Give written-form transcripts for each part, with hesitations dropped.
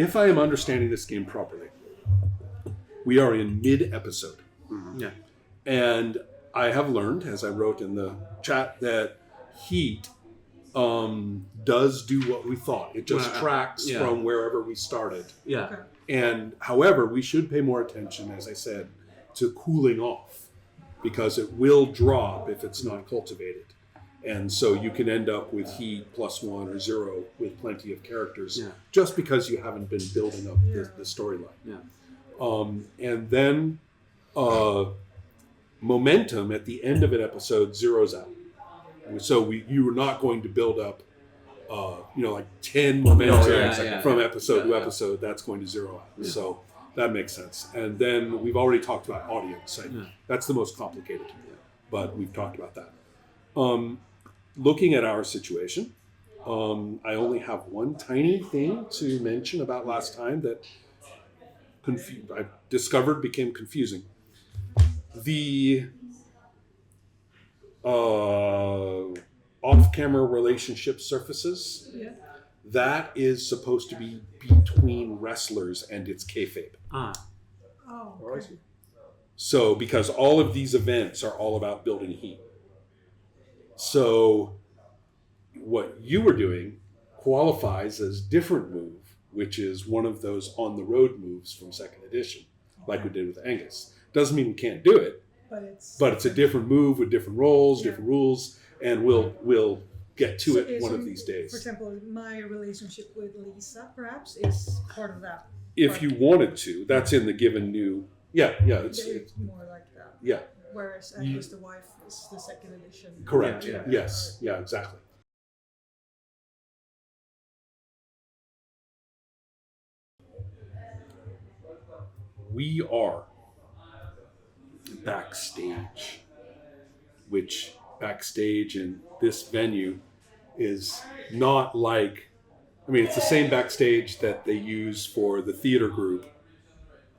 if I am understanding this game properly, we are in mid-episode. Mm-hmm. Yeah. And I have learned, as I wrote in the chat, that heat does do what we thought. It just tracks from wherever we started. Yeah. Okay. And however, we should pay more attention, as I said, to cooling off, because it will drop if it's not cultivated. And so you can end up with heat +1 or 0 with plenty of characters just because you haven't been building up the storyline. Yeah. And then momentum at the end of an episode zeroes out. So you were not going to build up, like 10 momentum from episode to episode. That's going to zero out. Yeah. So that makes sense. And then we've already talked about audience. That's the most complicated, but we've talked about that. Looking at our situation, I only have one tiny thing to mention about last time that I discovered became confusing. The off-camera relationship surfaces, that is supposed to be between wrestlers, and it's kayfabe. Oh, okay. So, because all of these events are all about building heat. So, what you were doing qualifies as different move, which is one of those on-the-road moves from 2nd edition, like we did with Angus. Doesn't mean we can't do it, but it's a different move with different roles, different rules, and we'll get to it one of these days. For example, my relationship with Lisa, perhaps, is part of that. If you wanted to, that's in the given new... It's more like that. Yeah. Whereas Angus the wife is the 2nd edition. Correct. Yes. Yeah, exactly. We are backstage, which backstage in this venue is not like... it's the same backstage that they use for the theater group,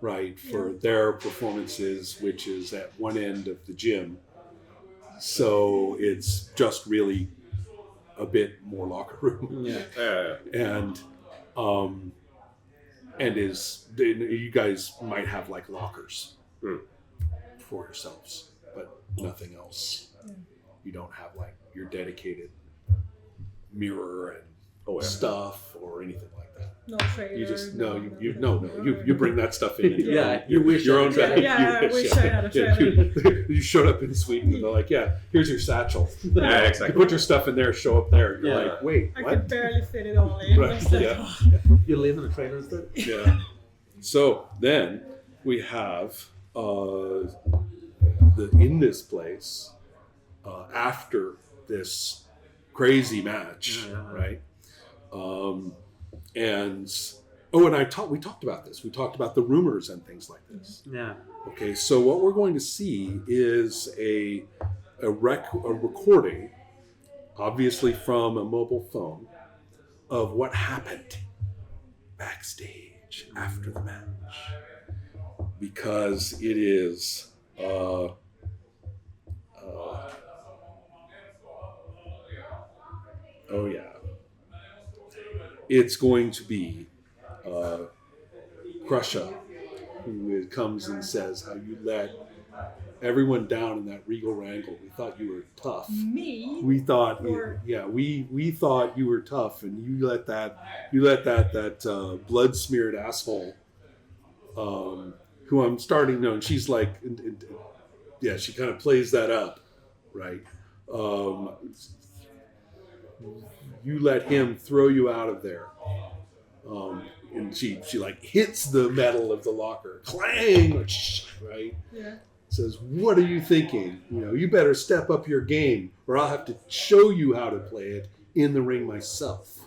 right, for their performances, which is at one end of the gym. So it's just really a bit more locker room. And you guys might have like lockers for yourselves, but nothing else. You don't have like your dedicated mirror and stuff or anything like that. No trailer. You just you bring that stuff in. You wish your own trailer. I wish I had a trailer. You showed up in Sweden and they're like, here's your satchel. Exactly. You put your stuff in there, show up there. You're like, wait, I what? could barely fit it all in. Right. You live in a trailer instead? Yeah. So then we have in this place after this crazy match, right? And we talked about this. We talked about the rumors and things like this. Yeah. Okay, so what we're going to see is a recording, obviously from a mobile phone, of what happened backstage after the match, because it is it's going to be Crusher, who comes and says how you let everyone down in that Regal Wrangle. We thought you were tough. Me? We thought, we thought you were tough, and you let that blood smeared asshole, who I'm starting to know, and she's like, she kind of plays that up, right? You let him throw you out of there. And she like hits the metal of the locker. Clang! Right? Yeah. Says, what are you thinking? You better step up your game, or I'll have to show you how to play it in the ring myself.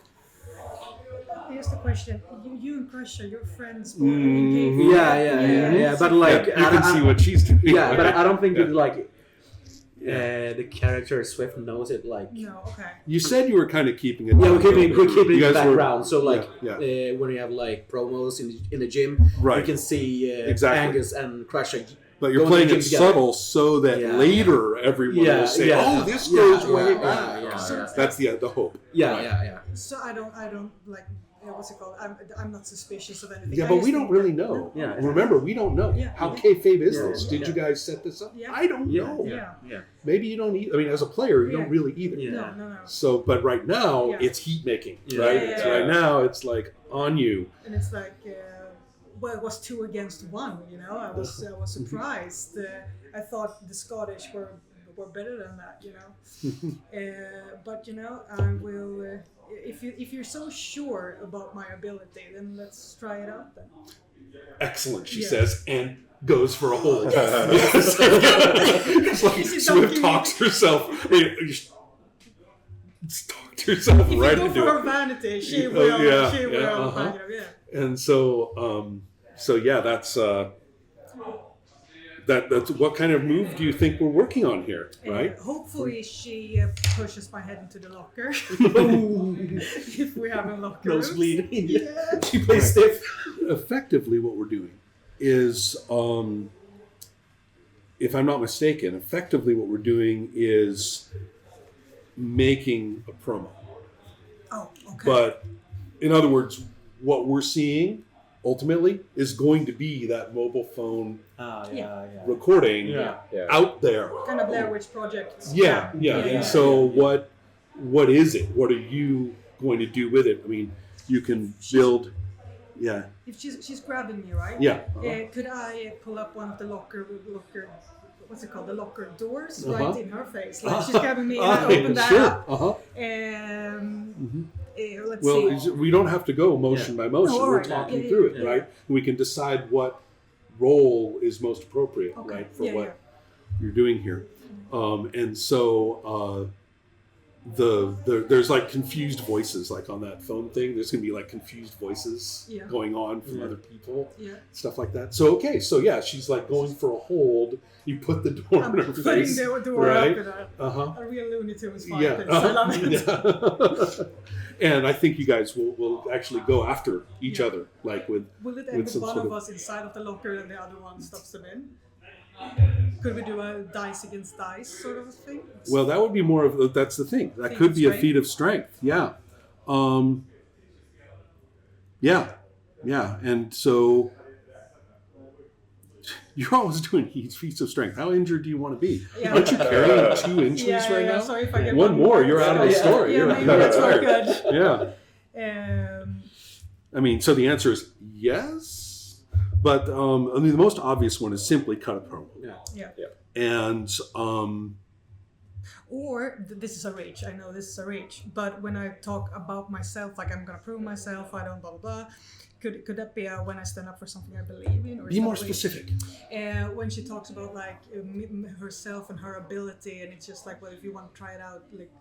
Here's the question. You and Crusher, you're friends. Mm-hmm. Yeah. But like... you can see what she's doing. Yeah, but I don't think it like... the character Swift knows it like... No, okay. You said you were kind of keeping it... Yeah, we're keeping it in the background. So like, when you have like promos in the gym, you can see Angus and Crusher. But you're playing it subtle so that later everyone will say, this goes way back. So that's the hope. Yeah. So I don't like what's it called? I'm not suspicious of anything. Yeah, but we don't really know. Yeah. Remember, we don't know. Yeah. How kayfabe is Yeah. this? Did you guys set this up? Yeah. I don't know. Yeah. Maybe you don't. I mean, as a player, you Yeah. don't really either. Yeah. No. So, but right now, Yeah. it's heat making, Yeah. right? Yeah, It's yeah, right now, it's like on you. And it's like, well, it was 2 against 1. You know, I was surprised. I thought the Scottish were better than that. You know, but you know, I will. If you're so sure about my ability, then let's try it out then. Excellent, she Yeah. says, and goes for a hold. It's like She's Swift talking- talks herself. I mean, you just talked herself If right you go into for her it. vanity, she Oh, will. yeah, She yeah, will. uh-huh. Yeah. And so yeah, that's that's what kind of move do you think we're working on here, right? Hopefully, she pushes my head into the locker. If we have a locker. Nose rooms. bleeding. Yeah. She plays stiff. Effectively, what we're doing is, if I'm not mistaken, effectively what we're doing is making a promo. Oh, okay. But in other words, what we're seeing ultimately is going to be that mobile phone recording Yeah. out there. Kind of Blair Witch Project. Yeah. And so what is it? What are you going to do with it? I mean, you can build. Yeah. If she's grabbing me, right? Yeah. Could I pull up one of the locker? What's it called? The locker doors, Uh-huh. right in her face. Like she's grabbing me, and I open that sure. up. Uh-huh. Let's Well, see. we don't have to go motion by motion. No, all We're right. talking Yeah, through it, yeah. right? We can decide what role is most appropriate, Okay. right, for Yeah, what yeah. you're doing here. And so there's like confused voices, like on that phone thing. There's going to be like confused voices Yeah. going on from other people, Yeah. stuff like that. So, okay, so yeah, she's like going for a hold. You put the door I'm in her putting face. the door right? up in Uh-huh. a real Looney Tunes fight. Yeah. I love it. Yeah. And I think you guys will actually go after each Yeah. other, like with Will it with end with some one sort of of- us inside of the locker and the other one stuffs them in? Could we do a dice against dice sort of a thing? Well, that would be more of that's the thing. That Feat could of be a strength. feat of strength. Yeah. Yeah. And so you're always doing feats of strength. How injured do you want to be? Yeah. Aren't you carrying 2 injuries right now? So if I get One more, you're out of the story. Yeah, You're maybe that's not good. Yeah. I mean, so the answer is yes, but I mean, the most obvious one is simply cut a promo. Yeah. And Or this is a reach. I know this is a reach, but when I talk about myself, like I'm gonna prove myself, I don't blah blah blah. Could that be when I stand up for something I believe in? Or is be that more a reach? specific. When she talks about like herself and her ability, and it's just like, well, if you want to try it out, like,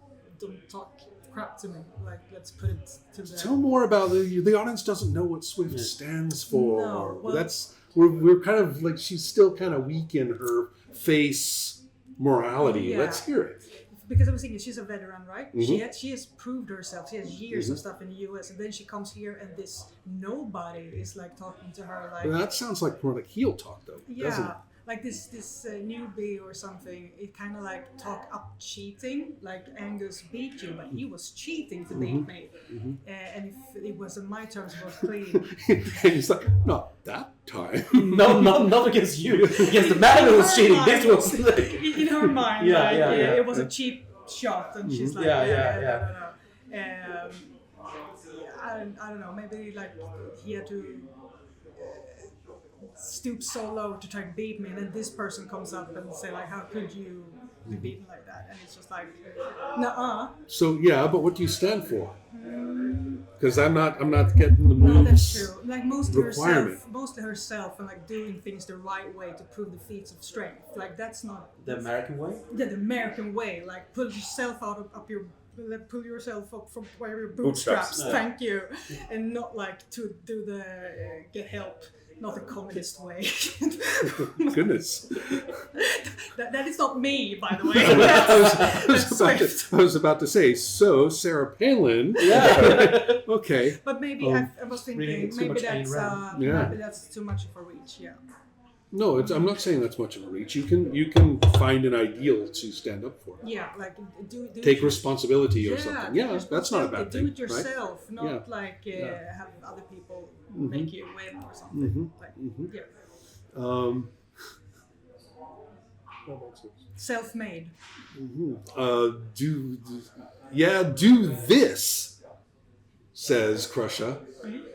don't talk crap to me. Like, let's put it to the. Tell more about the audience doesn't know what Swift stands for. No, well- That's we're kind of like she's still kind of weak in her face morality. Yeah. Let's hear it. Because I was thinking, she's a veteran, right? Mhm. She has proved herself. She has years of stuff in the US, and then she comes here, and this nobody is like talking to her like. That sounds like more like heel talk, though, doesn't it? Yeah, like this newbie or something. It kind of like talk up cheating. Like Angus beat you, but he was cheating to beat me. And if it wasn't my terms, it was clean. And he's like, not that time. No, not against you. Against the man who was cheating. This was like... In her mind, Yeah, like, yeah, yeah. it was a cheap shot, and she's like, Yeah. I don't know. Maybe like he had to stoop so low to try to beat me, and then this person comes up and say like, how could you be beaten like that? And it's just like, nuh-uh. So yeah, but what do you stand for? Because I'm not getting the moves. No, that's true. Like mostly requirement. herself, and like doing things the right way to prove the feats of strength. Like that's not The American way? the American way. Like pull yourself pull yourself up from where your Bootstraps. bootstraps. Thank you, and not like to do the get help. Not the communist way. Goodness. that is not me, by the way. That's I was about to say, so Sarah Palin. Yeah. Okay. But maybe I was thinking Reading too maybe much Ayn that's Rand. Yeah. maybe that's too much of a reach. Yeah. No, I'm not saying that's much of a reach. You can find an ideal to stand up for. Yeah, like take responsibility or something. Yeah, that's not a bad thing. Do it yourself, right? not like have other people make you win or something. Like, self-made. Do this, says Crusha.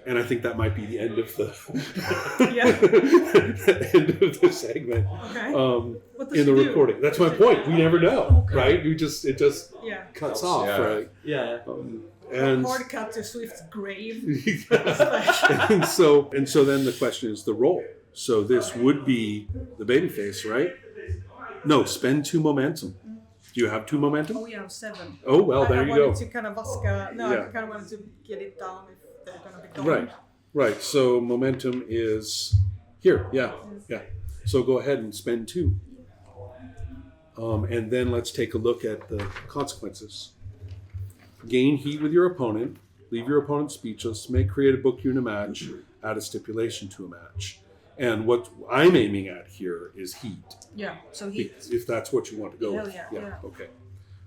And I think that might be the end of the end of the segment. Okay. In the recording. That's my point. We never know, right? It just cuts off, right? Yeah. And hard cut to Swift's grave. and so then the question is the role. So this would be the babyface, right? No, spend 2 momentum. Do you have 2 momentum? Oh, yeah, 7. Oh, well, there you go. I wanted to kind of I kind of wanted to get it down if they're going to be gone. Right. So momentum is here. Yeah. So go ahead and spend 2. And then let's take a look at the consequences. Gain heat with your opponent. Leave your opponent speechless. Make create a book you in a match. Add a stipulation to a match. And what I'm aiming at here is heat. Yeah, so heat. If that's what you want to go with. Yeah. Okay.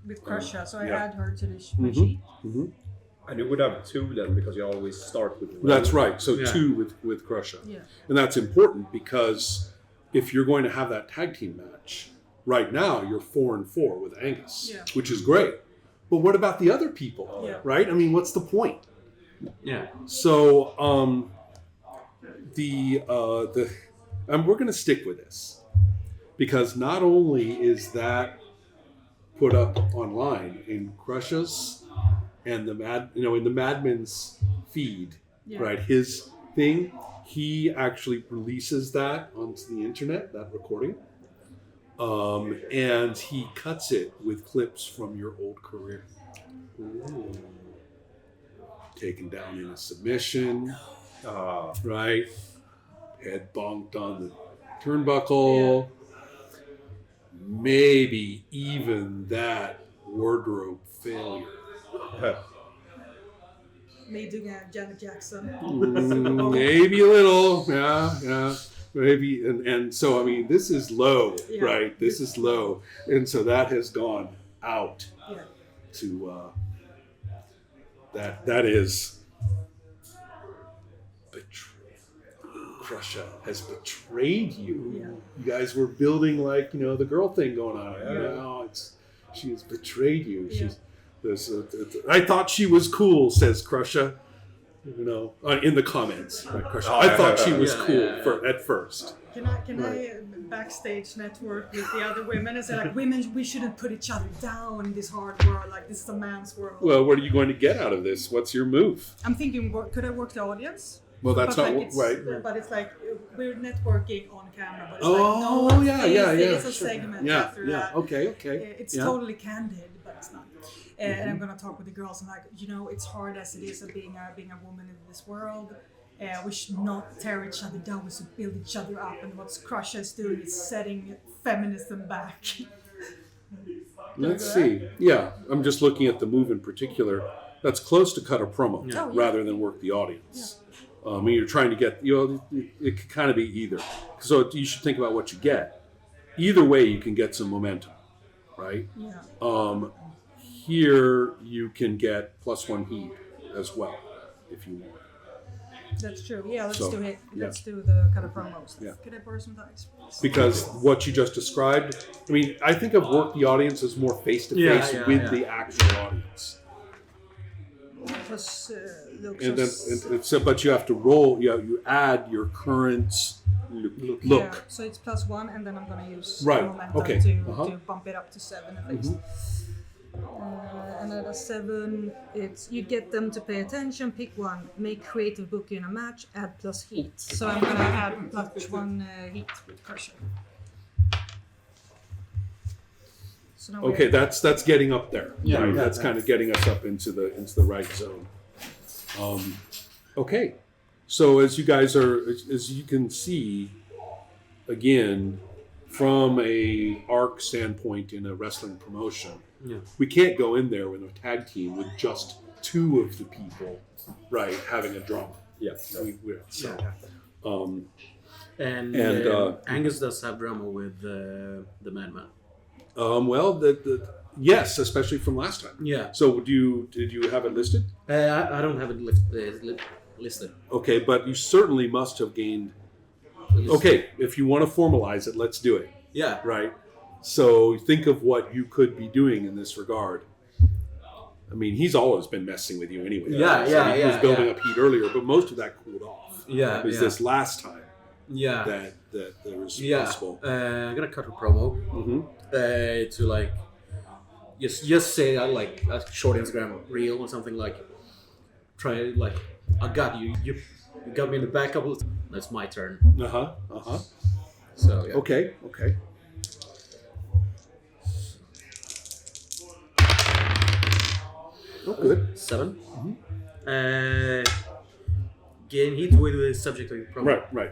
With Crusha, so I add her to the sheet. And you would have 2 then, because you always start with 1. That's right. So 2 with Crusha. Yeah. And that's important because if you're going to have that tag team match, right now you're 4-4 with Angus, which is great. But what about the other people? Right? I mean, what's the point? Yeah. So we're going to stick with this because not only is that put up online in Crusha's and in the Madman's feed, right? His thing, he actually releases that onto the internet, that recording, and he cuts it with clips from your old career. Ooh. Taken down in a submission, right? Head bonked on the turnbuckle. Maybe even that wardrobe failure. Me doing a Janet Jackson. Maybe a little, yeah. Maybe, and so I mean, this is low, right? This is low, and so that has gone out to that is betrayal. Crusha has betrayed you. Yeah. You guys were building like the girl thing going on. No, she has betrayed you. She's I thought she was cool, says Crusha. In the comments, right, Crusha. I thought she was cool at first. Can I backstage network with the other women and say like, women, we shouldn't put each other down in this hard world. Like this is a man's world. Well, what are you going to get out of this? What's your move? I'm thinking, could I work the audience? Well, that's not right. But it's like we're networking on camera. But it's it's a segment after that. Okay. It's totally candid, but it's not. And I'm gonna talk with the girls and like, it's hard as it is of being a woman in this world. We should not tear each other down. We should build each other up. And what Crusha is doing is setting feminism back. Let's see. Yeah, I'm just looking at the move in particular. That's close to cut a promo rather than work the audience. I mean, you're trying to get, it could kind of be either. So you should think about what you get. Either way, you can get some momentum, right? Yeah. Here, you can get +1 heat as well, if you want. That's true. Yeah, let's do it. Let's do the kind of promos. Yeah. Could I borrow some dice, please? Because what you just described, I mean, I think of work the audience as more face-to-face with the actual audience. Plus, but you have to roll. You add your current look. Yeah, so it's +1, and then I'm going to use momentum to bump it up to 7 at least. And at a 7, it's you get them to pay attention. Pick 1, make creative book in a match, add + heat. So I'm going to add +1 heat with Crusha. So okay, that's getting up there. Yeah, right? That's kind of getting us up into the right zone. Okay, so as you can see, again, from a arc standpoint in a wrestling promotion, we can't go in there with a tag team with just 2 of the people, right, having a drama. Yeah. And Angus does have drama with the Madman. Well, yes, especially from last time. Yeah. So did you have it listed? I don't have it listed. Okay, but you certainly must have gained. Okay, if you want to formalize it, let's do it. Yeah. Right. So think of what you could be doing in this regard. I mean, he's always been messing with you anyway. He was building up heat earlier, but most of that cooled off. Yeah. It was this last time. Yeah. That there was possible. I'm gonna cut a promo. To like, just say like a short Instagram reel or something like. Try like, I got you. You got me in the back couple. That's my turn. So yeah. Okay. Oh, good. 7. Gain heat with the subject of your promo. Right.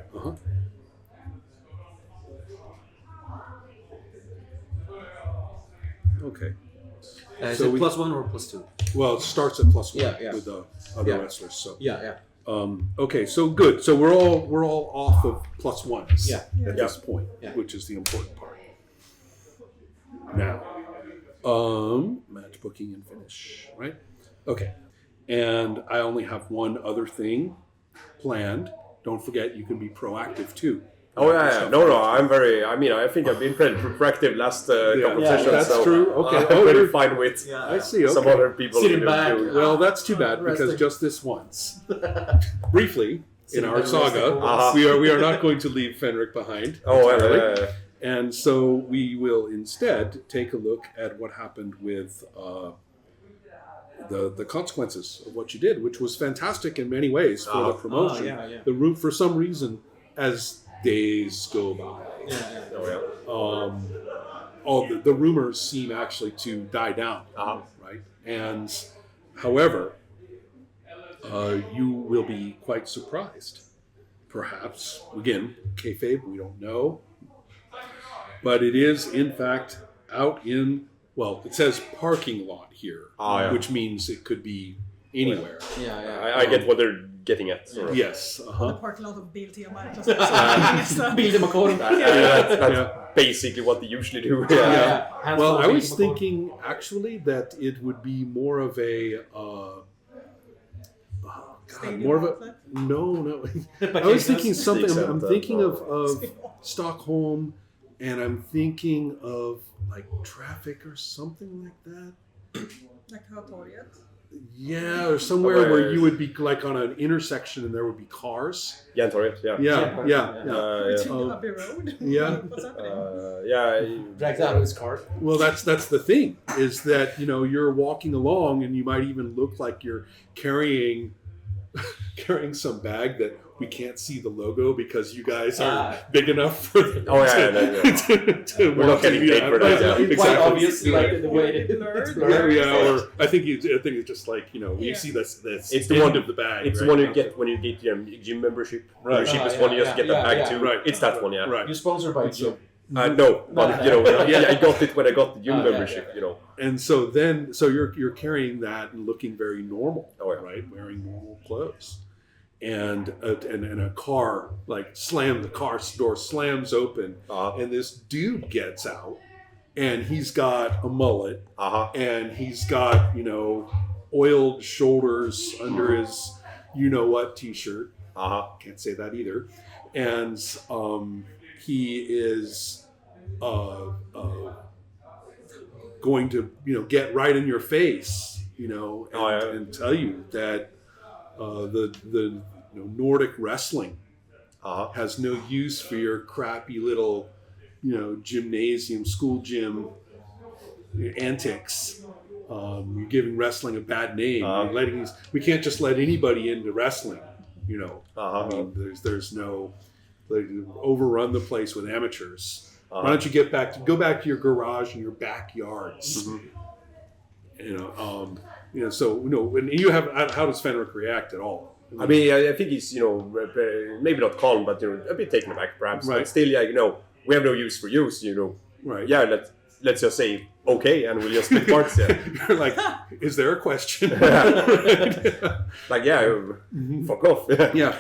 Okay. Is So it we- +1 or +2? Well, it starts at +1 Yeah. with the other Yeah. wrestlers. So Yeah. okay, so good. So we're all off of +1s Yeah. at this point, Yeah. which is the important part. Now, match booking and finish, right? Okay, and I only have one other thing planned. Don't forget, you can be proactive too. Oh yeah. No. I'm very. I mean, I think I've been pretty proactive last couple sessions. That's so true. Okay. I'm pretty fine with I see. Okay. some other people Sitting back. doing. Well, that's too bad because Resting. just this once, briefly in our back, saga, resting. we are not going to leave Fenric behind. Oh, entirely. yeah. And so we will instead take a look at what happened with the consequences of what you did, which was fantastic in many ways for the promotion. yeah. The route, for some reason, as days go by, all the rumors seem actually to die down, right? And however, you will be quite surprised. Perhaps, again, kayfabe, we don't know. But it is, in fact, out in, well, it says parking lot here, which means it could be anywhere. I get what they're getting at. Sort of. Yes. The parking lot of Biltema Marknadsplats. Biltema Kåren. That's basically what they usually do. Well, I was thinking, actually, that it would be more of a... more of a... No. I was thinking something... I'm thinking of Stockholm... And I'm thinking of like traffic or something like that. Like Hötorget. Yeah, or somewhere where you would be like on an intersection and there would be cars. Järntorget, Yeah. Abbey Road. Yeah. What's happening? Drags out of his car. Well, that's the thing, is that, you know, you're walking along and you might even look like you're carrying some bag that we can't see the logo because you guys are big enough for them to we're not getting paid for that. Exactly. Quite obviously, like the way it's blurred. Or I think it's just like, you know, you see this it's the end one of the bag. It's right? the one you get when you get your gym membership. Right. The cheapest one, you just get the bag too. Right. It's that one, yeah. Right. You're sponsored by Jim. No, but you know, I got it when I got the gym membership, you know. And so you're carrying that and looking very normal, right? Wearing normal clothes. And a car, like the car door slams open, and this dude gets out, and he's got a mullet, and he's got, you know, oiled shoulders under his you-know-what t-shirt. Can't say that either. And he is going to, you know, get right in your face, you know, and tell you that the Nordic wrestling has no use for your crappy little, you know, gymnasium, school gym antics. You're giving wrestling a bad name. You're we can't just let anybody into wrestling, you know. I mean, there's no, overrun the place with amateurs. Why don't you go back to your garage and your backyards? You know, so, you know, and you have, how does Fenric react at all? I mean, I think he's, you know, maybe not calm, but, you know, a bit taken aback, perhaps. Right. But still, yeah, you know, we have no use for use, you know. Right. Yeah, let's just say okay, and we'll just split parts. Yeah. You're like, is there a question? Like, yeah, fuck off. Yeah.